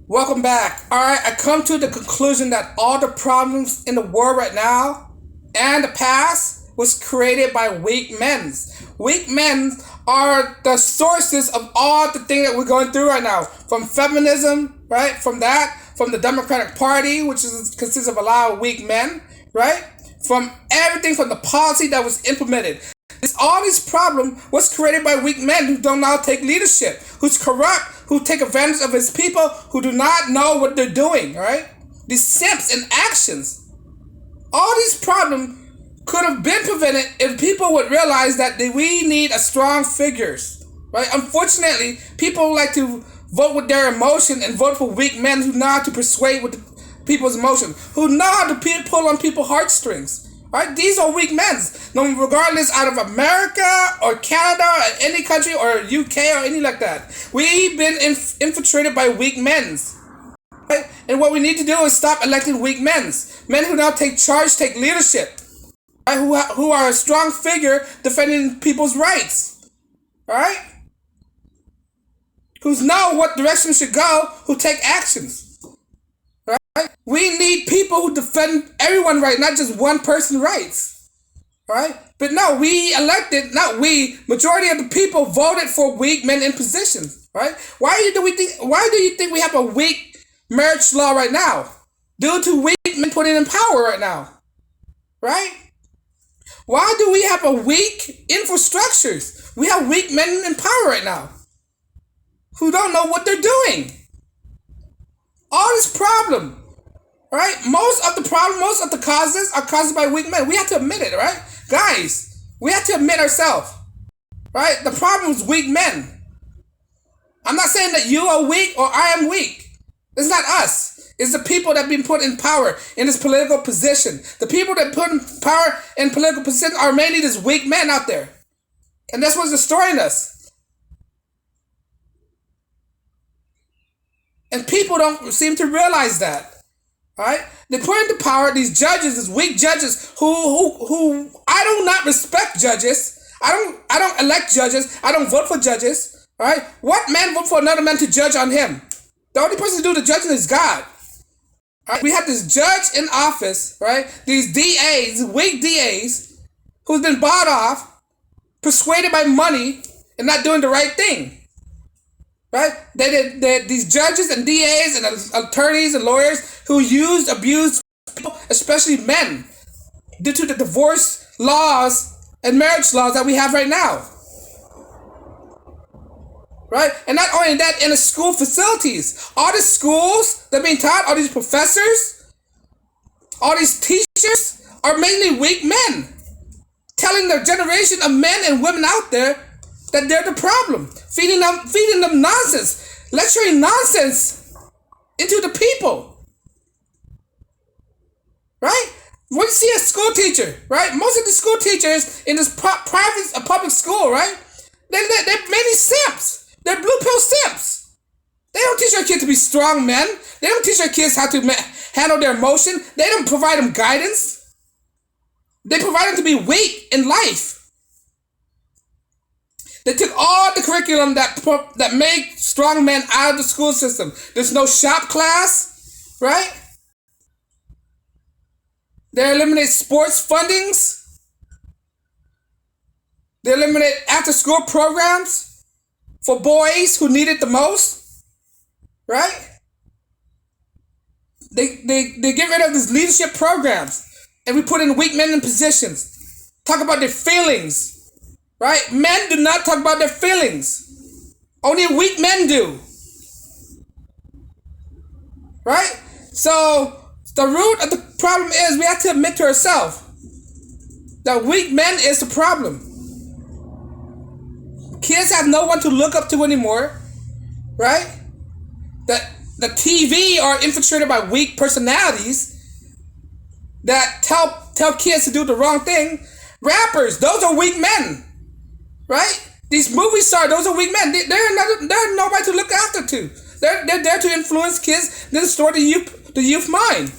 Welcome back. All right, I come to the conclusion that all the problems in the world right now and the past was created by weak men. Weak men are the sources of all the things that we're going through right now. From feminism, right? From the Democratic Party, which consists of a lot of weak men, right? From everything from the policy that was implemented. All these problems was created by weak men who don't now take leadership, who's corrupt, who take advantage of his people, who do not know what they're doing, right? These simps and actions. All these problems could have been prevented if people would realize that we need a strong figures, right? Unfortunately, people like to vote with their emotion and vote for weak men who know how to persuade with people's emotion, who know how to pull on people's heartstrings. Right? These are weak men. No, regardless out of America or Canada or any country or UK or any like that. We've been infiltrated by weak men. Right? And what we need to do is stop electing weak men. Men who now take charge, take leadership. Right? Who are a strong figure defending people's rights. Right? Who know what direction should go, who take actions. Right? We need people who defend everyone right, not just one person's rights. Right? But no, we elected, not we, majority of the people voted for weak men in positions. Right? Why do you think we have a weak marriage law right now? Due to weak men putting in power right now. Right? Why do we have a weak infrastructures? We have weak men in power right now who don't know what they're doing. All this problem. Right? Most of the causes are caused by weak men. We have to admit it, right? Guys, we have to admit ourselves. Right? The problem is weak men. I'm not saying that you are weak or I am weak. It's not us. It's the people that have been put in power in this political position. The people that put in power in political position are mainly these weak men out there. And that's what's destroying us. And people don't seem to realize that. Right? They put into power these judges, these weak judges who I do not respect judges. I don't elect judges. I don't vote for judges. Right? What man vote for another man to judge on him? The only person to do the judging is God. Right? We have this judge in office, right? These DAs, weak DAs, who's been bought off, persuaded by money, and not doing the right thing. Right? These judges and DAs and attorneys and lawyers who abuse people, especially men, due to the divorce laws and marriage laws that we have right now. Right? And not only that, in the school facilities, all the schools that are being taught, all these professors, all these teachers are mainly weak men, telling the generation of men and women out there that they're the problem, feeding them nonsense, lecturing nonsense into the people. Right? When you see a school teacher, right? Most of the school teachers in this private public school, right? They're mainly simps. They're blue pill simps. They don't teach their kids to be strong men. They don't teach their kids how to handle their emotion. They don't provide them guidance. They provide them to be weak in life. They took all the curriculum that made strong men out of the school system. There's no shop class, right? They eliminate sports fundings. They eliminate after-school programs for boys who need it the most, right? They get rid of these leadership programs, and we put in weak men in positions. Talk about their feelings. Right? Men do not talk about their feelings. Only weak men do. Right? So, the root of the problem is we have to admit to ourselves that weak men is the problem. Kids have no one to look up to anymore. Right? The TV are infiltrated by weak personalities that tell kids to do the wrong thing. Rappers, those are weak men. Right? These movie stars, those are weak men. They're nobody to look after to. They're there to influence kids, then distort the youth mind.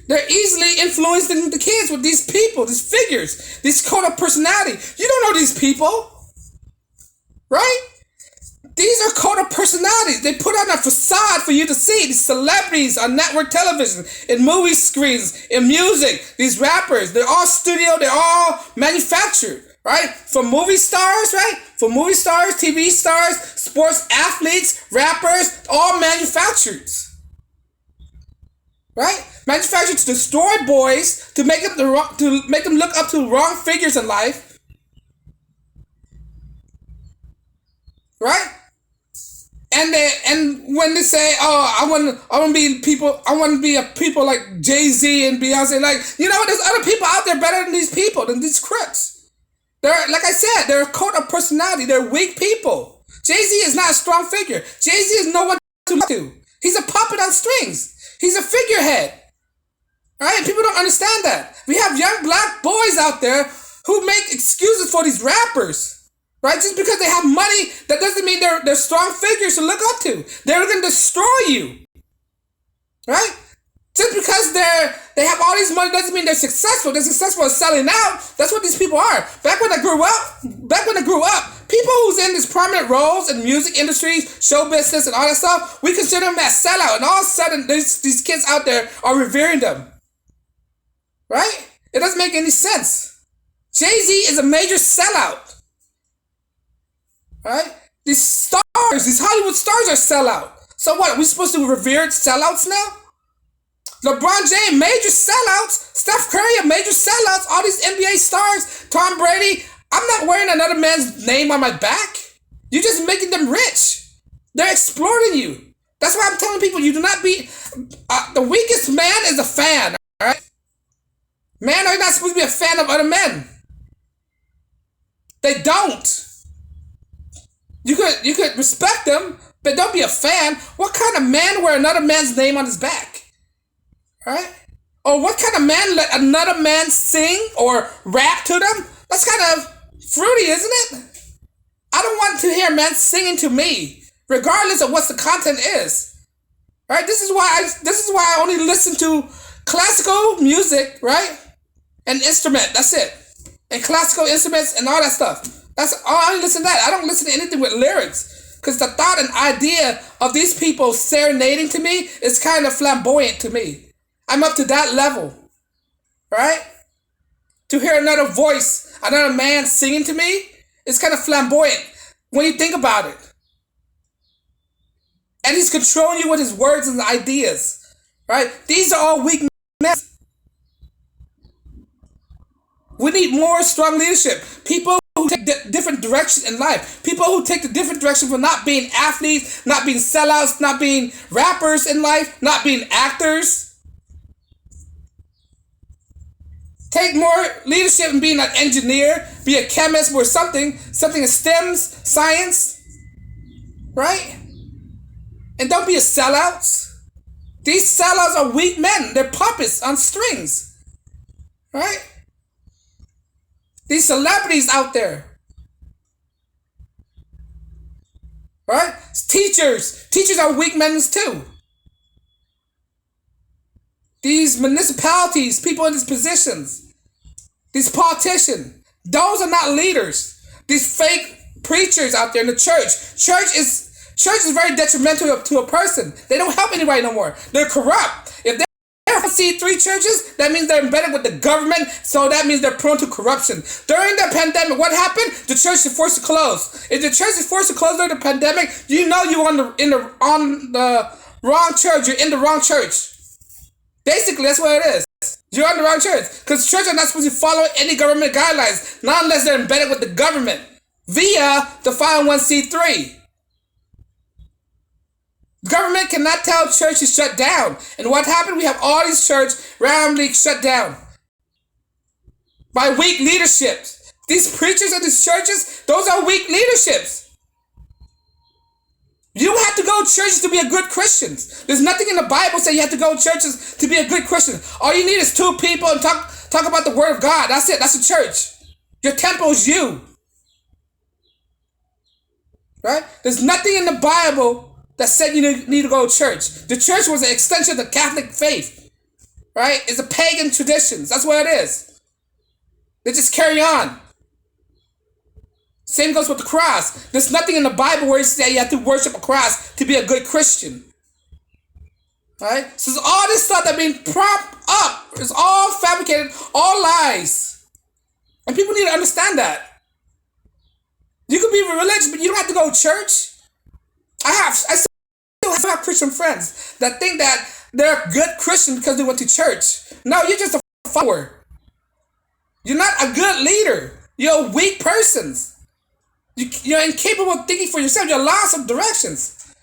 They're easily influencing the kids with these people, these figures, this code of personality. You don't know these people. Right? These are cult of personalities. They put on a facade for you to see. These celebrities on network television, in movie screens, in music, these rappers, they're all studio, they're all manufactured, right? For movie stars, right? For movie stars, TV stars, sports athletes, rappers, all manufactured. Right? Manufactured to destroy boys, to make them look up to wrong figures in life. Right? And when they say, "Oh, I want to be a people like Jay-Z and Beyonce," like, you know what? There's other people out there better than these people, than these crooks. They're, like I said, they're a cult of personality. They're weak people. Jay-Z is not a strong figure. Jay-Z is no one to look to. He's a puppet on strings. He's a figurehead. Right? People don't understand that. We have young black boys out there who make excuses for these rappers. Right? Just because they have money, that doesn't mean they're strong figures to look up to. They're going to destroy you. Right? Just because they have all these money doesn't mean they're successful. They're successful at selling out. That's what these people are. Back when I grew up, people who's in these prominent roles in music industries, show business, and all that stuff, we consider them as sellout. And all of a sudden, these kids out there are revering them. Right? It doesn't make any sense. Jay-Z is a major sellout. Right? These stars, these Hollywood stars are sellout. So what? Are we supposed to revere sellouts now? LeBron James, major sellouts. Steph Curry, a major sellouts. All these NBA stars. Tom Brady. I'm not wearing another man's name on my back. You're just making them rich. They're exploiting you. That's why I'm telling people, you do not be... the weakest man is a fan. All right? Men are not supposed to be a fan of other men. They don't. You could respect them, but don't be a fan. What kind of man wear another man's name on his back? Right? Or what kind of man let another man sing or rap to them? That's kind of fruity, isn't it? I don't want to hear men singing to me, regardless of what the content is. Right? This is why I only listen to classical music, right? And instrument. That's it. And classical instruments and all that stuff. That's all I listen to that. I don't listen to anything with lyrics. Because the thought and idea of these people serenading to me is kind of flamboyant to me. I'm up to that level. Right? To hear another voice, another man singing to me, is kind of flamboyant when you think about it. And he's controlling you with his words and ideas. Right? These are all weak men. We need more strong leadership. People who take different directions in life. People who take the different direction for not being athletes, not being sellouts, not being rappers in life, not being actors. Take more leadership in being an engineer, be a chemist or something in STEM, science. Right? And don't be a sellout. These sellouts are weak men. They're puppets on strings. Right? These celebrities out there. Right? Teachers. Teachers are weak men too. These municipalities, people in these positions. These politicians. Those are not leaders. These fake preachers out there in the church. Church is very detrimental to a person. They don't help anybody no more. They're corrupt. If they see three churches, that means they're embedded with the government, so that means they're prone to corruption. During the pandemic, what happened? The church is forced to close. If the church is forced to close during the pandemic, you know you're on the wrong church. You're in the wrong church. Basically, that's what it is. You're on the wrong church. Because churches are not supposed to follow any government guidelines, not unless they're embedded with the government via the 501c3. The government cannot tell church to shut down. And what happened? We have all these churches randomly shut down by weak leaderships. These preachers of these churches, those are weak leaderships. You don't have to go to churches to be a good Christian. There's nothing in the Bible saying you have to go to churches to be a good Christian. All you need is two people and talk about the word of God. That's it. That's a church. Your temple is you. Right? There's nothing in the Bible that said you need to go to church. The church was an extension of the Catholic faith. Right? It's a pagan traditions. That's what it is. They just carry on. Same goes with the cross. There's nothing in the Bible where it says you have to worship a cross to be a good Christian. Right? So all this stuff that being propped up is all fabricated, all lies. And people need to understand that. You can be religious, but you don't have to go to church. I still have Christian friends that think that they're good Christian because they went to church. No, you're just a follower. You're not a good leader. You're a weak person. You're incapable of thinking for yourself. You're lost of directions.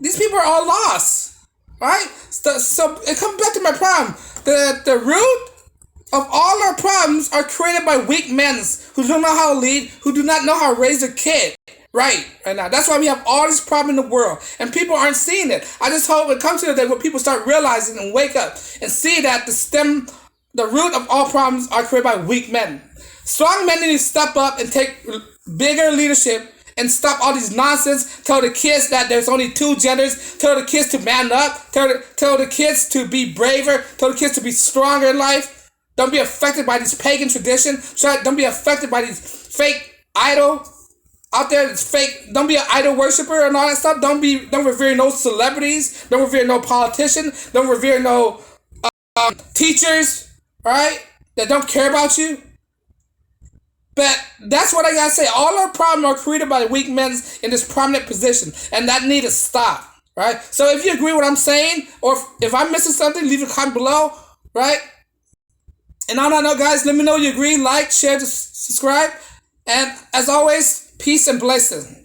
These people are all lost. Right? So it comes back to my problem. The root of all our problems are created by weak men who don't know how to lead, who do not know how to raise their kid. Right now. That's why we have all these problems in the world. And people aren't seeing it. I just hope it comes to the day where people start realizing and wake up and see that the root of all problems are created by weak men. Strong men need to step up and take bigger leadership and stop all these nonsense. Tell the kids that there's only two genders. Tell the kids to man up. Tell the kids to be braver. Tell the kids to be stronger in life. Don't be affected by these pagan traditions. Don't be affected by these fake idol out there. It's fake. Don't be an idol worshiper and all that stuff. Don't revere no celebrities. Don't revere no politician. Don't revere no teachers. Right? That don't care about you. But that's what I gotta say. All our problems are created by weak men in this prominent position, and that need to stop, right? So if you agree with what I'm saying, or if I'm missing something, leave a comment below, right? And on that note, guys, let me know you agree, like, share, subscribe, and as always, peace and blessings.